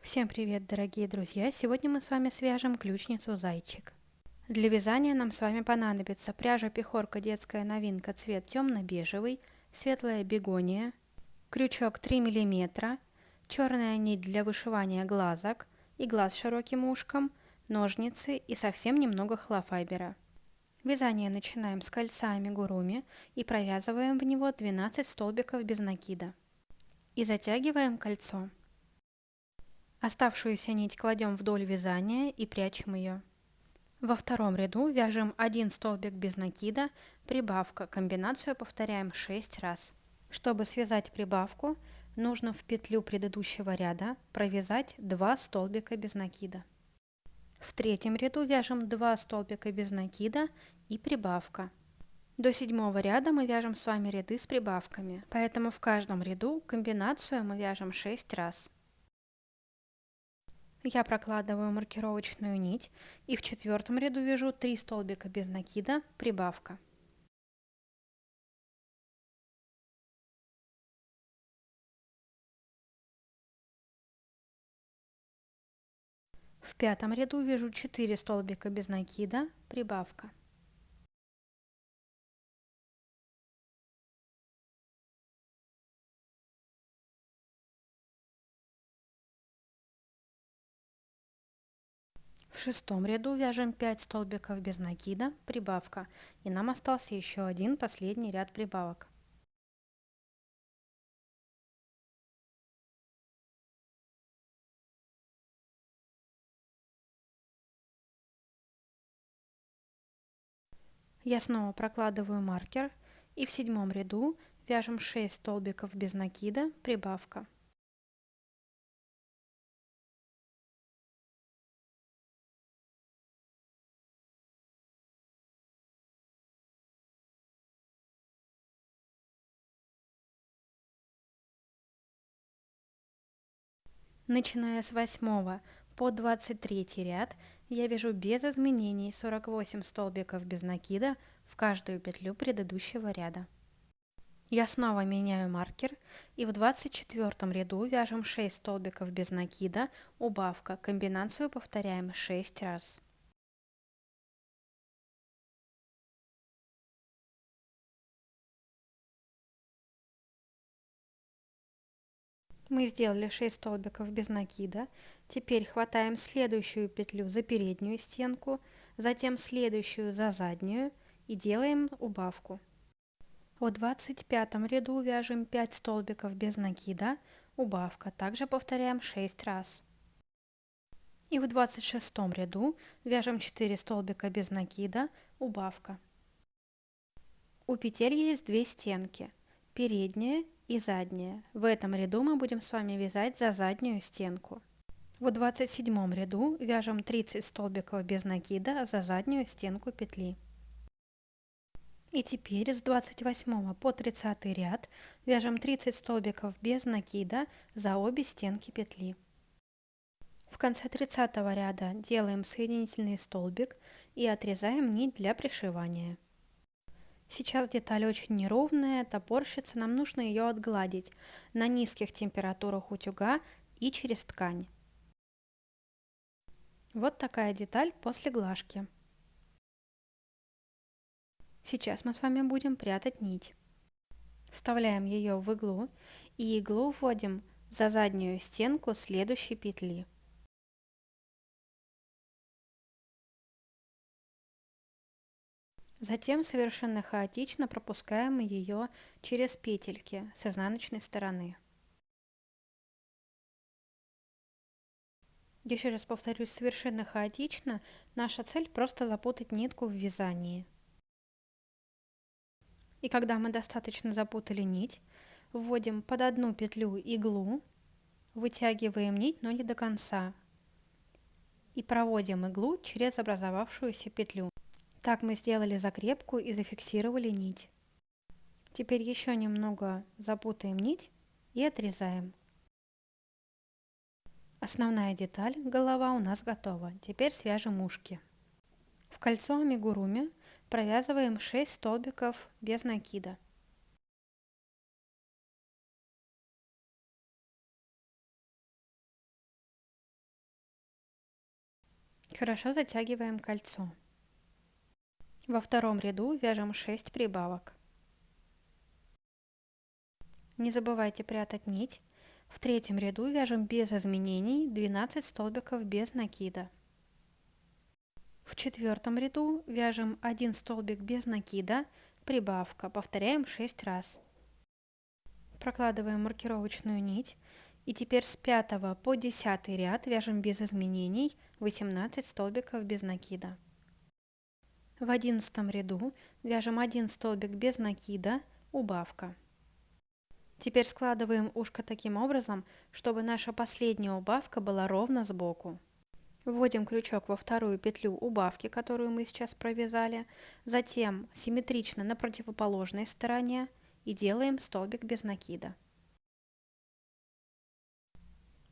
Всем привет, дорогие друзья! Сегодня мы с вами свяжем ключницу «Зайчик». Для вязания нам с вами понадобится пряжа пехорка детская новинка цвет темно-бежевый, светлая бегония, крючок 3 мм, черная нить для вышивания глазок и глаз с широким ушком, ножницы и совсем немного холофайбера. Вязание начинаем с кольца амигуруми и провязываем в него 12 столбиков без накида. И затягиваем кольцо. Оставшуюся нить кладем вдоль вязания и прячем ее. Во втором ряду вяжем 1 столбик без накида, прибавка, комбинацию повторяем 6 раз. Чтобы связать прибавку, нужно в петлю предыдущего ряда провязать 2 столбика без накида. В третьем ряду вяжем 2 столбика без накида и прибавка. До 7-го ряда мы вяжем с вами ряды с прибавками, поэтому в каждом ряду комбинацию мы вяжем 6 раз. Я прокладываю маркировочную нить и в 4-м ряду вяжу 3 столбика без накида, прибавка. В 5-м ряду вяжу 4 столбика без накида, прибавка. В 6-м ряду вяжем 5 столбиков без накида, прибавка, и нам остался еще один последний ряд прибавок. Я снова прокладываю маркер и в 7-м ряду вяжем 6 столбиков без накида, прибавка. Начиная с 8 по 23 ряд я вяжу без изменений 48 столбиков без накида в каждую петлю предыдущего ряда. Я снова меняю маркер и в 24 ряду вяжем 6 столбиков без накида, убавка, комбинацию повторяем 6 раз. Мы сделали 6 столбиков без накида. Теперь хватаем следующую петлю за переднюю стенку, затем следующую за заднюю и делаем убавку. В 25 ряду вяжем 5 столбиков без накида, убавка, также повторяем 6 раз. И в 26 ряду вяжем 4 столбика без накида, убавка. У петель есть две стенки, передняя и задняя. В этом ряду мы будем с вами вязать за заднюю стенку. В 27 ряду вяжем 30 столбиков без накида за заднюю стенку петли. И теперь с 28 по 30 ряд вяжем 30 столбиков без накида за обе стенки петли. В конце 30 ряда делаем соединительный столбик и отрезаем нить для пришивания. Сейчас деталь очень неровная, топорщится, нам нужно ее отгладить на низких температурах утюга и через ткань. Вот такая деталь после глажки. Сейчас мы с вами будем прятать нить. Вставляем ее в иглу и иглу вводим за заднюю стенку следующей петли. Затем совершенно хаотично пропускаем ее через петельки с изнаночной стороны. Еще раз повторюсь, совершенно хаотично. Наша цель просто запутать нитку в вязании. И когда мы достаточно запутали нить, вводим под одну петлю иглу, вытягиваем нить, но не до конца, и проводим иглу через образовавшуюся петлю. Так мы сделали закрепку и зафиксировали нить. Теперь еще немного запутаем нить и отрезаем. Основная деталь, голова, у нас готова. Теперь свяжем ушки. В кольцо амигуруми провязываем 6 столбиков без накида. Хорошо затягиваем кольцо. Во втором ряду вяжем 6 прибавок. Не забывайте прятать нить. В третьем ряду вяжем без изменений 12 столбиков без накида. В четвертом ряду вяжем 1 столбик без накида, прибавка, повторяем 6 раз. Прокладываем маркировочную нить и теперь с 5 по 10 ряд вяжем без изменений 18 столбиков без накида. В 11 ряду вяжем 1 столбик без накида, убавка. Теперь складываем ушко таким образом, чтобы наша последняя убавка была ровно сбоку. Вводим крючок во вторую петлю убавки, которую мы сейчас провязали, затем симметрично на противоположной стороне и делаем столбик без накида.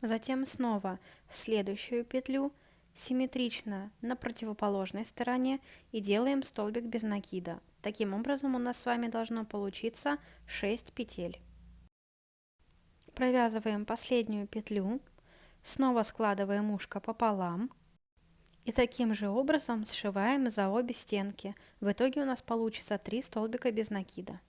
Затем снова в следующую петлю, симметрично на противоположной стороне и делаем столбик без накида. Таким образом у нас с вами должно получиться 6 петель. Провязываем последнюю петлю, снова складываем ушко пополам и таким же образом сшиваем за обе стенки. В итоге у нас получится 3 столбика без накида.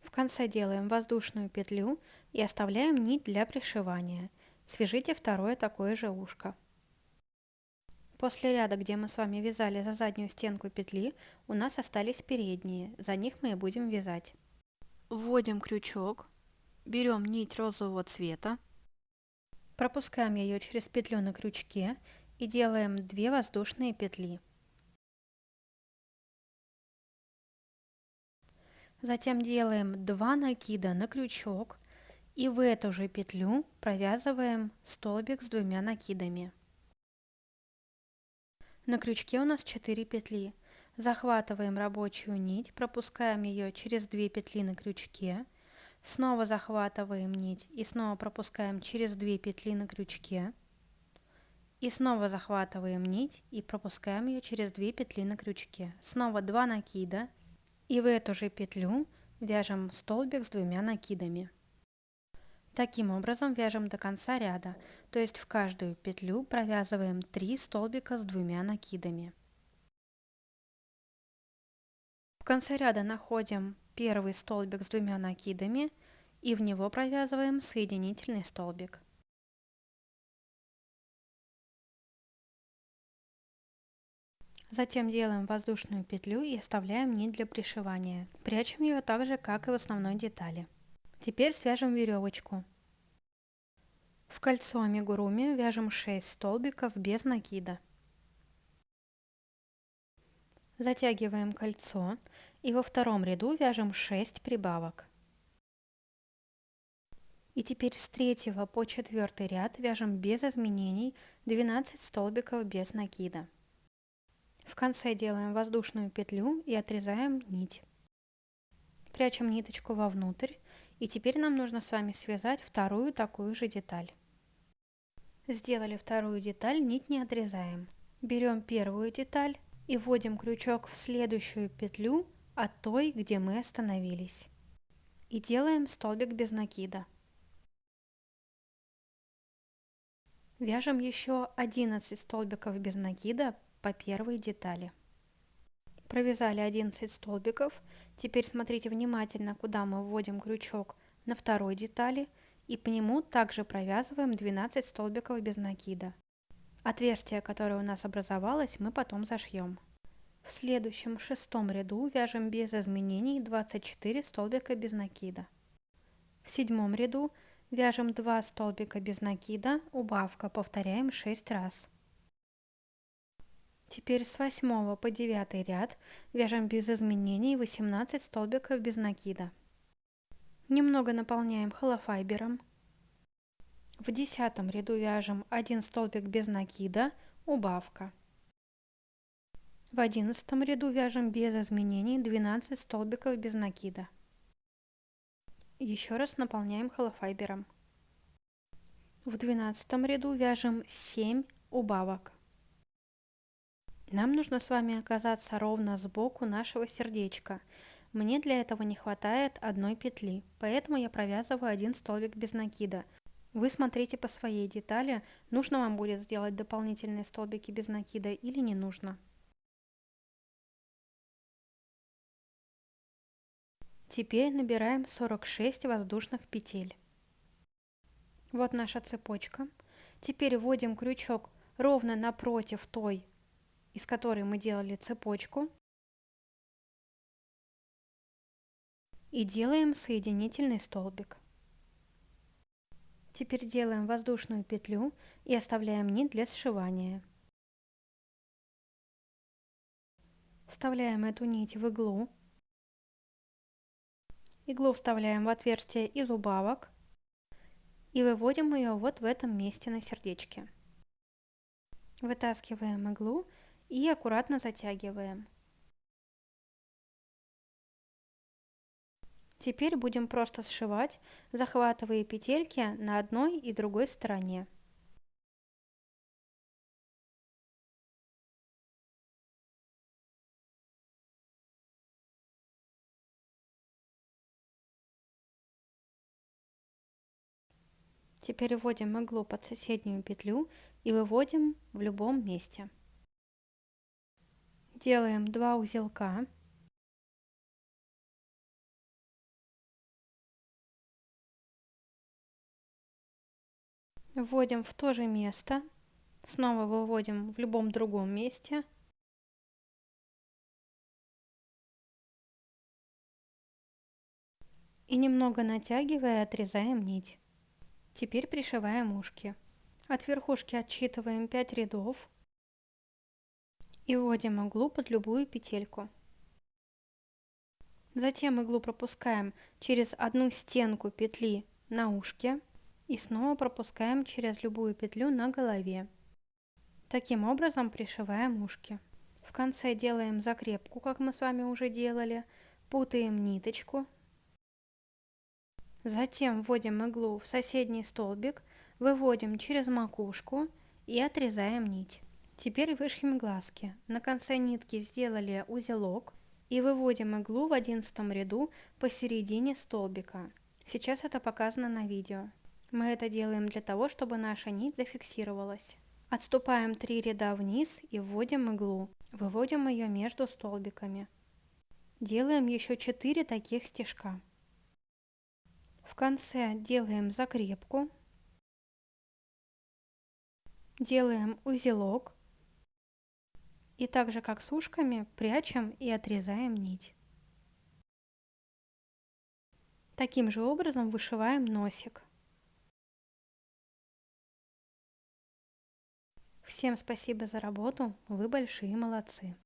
В конце делаем воздушную петлю и оставляем нить для пришивания. Свяжите второе такое же ушко. После ряда, где мы с вами вязали за заднюю стенку петли, у нас остались передние, за них мы и будем вязать. Вводим крючок, берем нить розового цвета, пропускаем ее через петлю на крючке и делаем 2 воздушные петли. Затем делаем 2 накида на крючок и в эту же петлю провязываем столбик с 2 накидами. На крючке у нас 4 петли. Захватываем рабочую нить, пропускаем ее через 2 петли на крючке, снова захватываем нить и снова пропускаем через 2 петли на крючке, и снова захватываем нить и пропускаем ее через 2 петли на крючке. Снова 2 накида. И в эту же петлю вяжем столбик с 2 накидами. Таким образом вяжем до конца ряда, то есть в каждую петлю провязываем 3 столбика с 2 накидами. В конце ряда находим первый столбик с 2 накидами и в него провязываем соединительный столбик. Затем делаем воздушную петлю и оставляем нить для пришивания. Прячем ее так же, как и в основной детали. Теперь свяжем веревочку. В кольцо амигуруми вяжем 6 столбиков без накида. Затягиваем кольцо и во втором ряду вяжем 6 прибавок. И теперь с 3 по 4 ряд вяжем без изменений 12 столбиков без накида. В конце делаем воздушную петлю и отрезаем нить. Прячем ниточку вовнутрь, и теперь нам нужно с вами связать вторую такую же деталь. Сделали вторую деталь, нить не отрезаем. Берем первую деталь и вводим крючок в следующую петлю от той, где мы остановились. И делаем столбик без накида. Вяжем еще 11 столбиков без накида по первой детали. Провязали 11 столбиков. Теперь смотрите внимательно, куда мы вводим крючок на второй детали и по нему также провязываем 12 столбиков без накида. Отверстие, которое у нас образовалось, мы потом зашьем. В следующем шестом ряду вяжем без изменений 24 столбика без накида. В седьмом ряду вяжем 2 столбика без накида, убавка, повторяем 6 раз. Теперь с 8 по 9 ряд вяжем без изменений 18 столбиков без накида. Немного наполняем холофайбером. В 10 ряду вяжем 1 столбик без накида, убавка. В 11 ряду вяжем без изменений 12 столбиков без накида. Еще раз наполняем холофайбером. В 12 ряду вяжем 7 убавок. Нам нужно с вами оказаться ровно сбоку нашего сердечка. Мне для этого не хватает одной петли, поэтому я провязываю один столбик без накида. Вы смотрите по своей детали, нужно вам будет сделать дополнительные столбики без накида или не нужно. Теперь набираем 46 воздушных петель. Вот наша цепочка. Теперь вводим крючок ровно напротив той, из которой мы делали цепочку. И делаем соединительный столбик. Теперь делаем воздушную петлю и оставляем нить для сшивания. Вставляем эту нить в иглу. Иглу вставляем в отверстие из убавок и выводим ее вот в этом месте на сердечке. Вытаскиваем иглу и аккуратно затягиваем. Теперь будем просто сшивать, захватывая петельки на одной и другой стороне. Теперь вводим иглу под соседнюю петлю и выводим в любом месте. Делаем 2 узелка. Вводим в то же место. Снова выводим в любом другом месте. И немного натягивая, отрезаем нить. Теперь пришиваем ушки. От верхушки отсчитываем 5 рядов и вводим иглу под любую петельку. Затем иглу пропускаем через одну стенку петли на ушке и снова пропускаем через любую петлю на голове. Таким образом пришиваем ушки. В конце делаем закрепку, как мы с вами уже делали, путаем ниточку. Затем вводим иглу в соседний столбик, выводим через макушку и отрезаем нить. Теперь вышьем глазки. На конце нитки сделали узелок и выводим иглу в 11 ряду посередине столбика. Сейчас это показано на видео. Мы это делаем для того, чтобы наша нить зафиксировалась. Отступаем 3 ряда вниз и вводим иглу. Выводим ее между столбиками. Делаем еще 4 таких стежка. В конце делаем закрепку, делаем узелок и так же как с ушками прячем и отрезаем нить. Таким же образом вышиваем носик. Всем спасибо за работу, вы большие молодцы.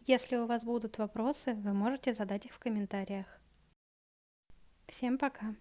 Если у вас будут вопросы, вы можете задать их в комментариях. Всем пока!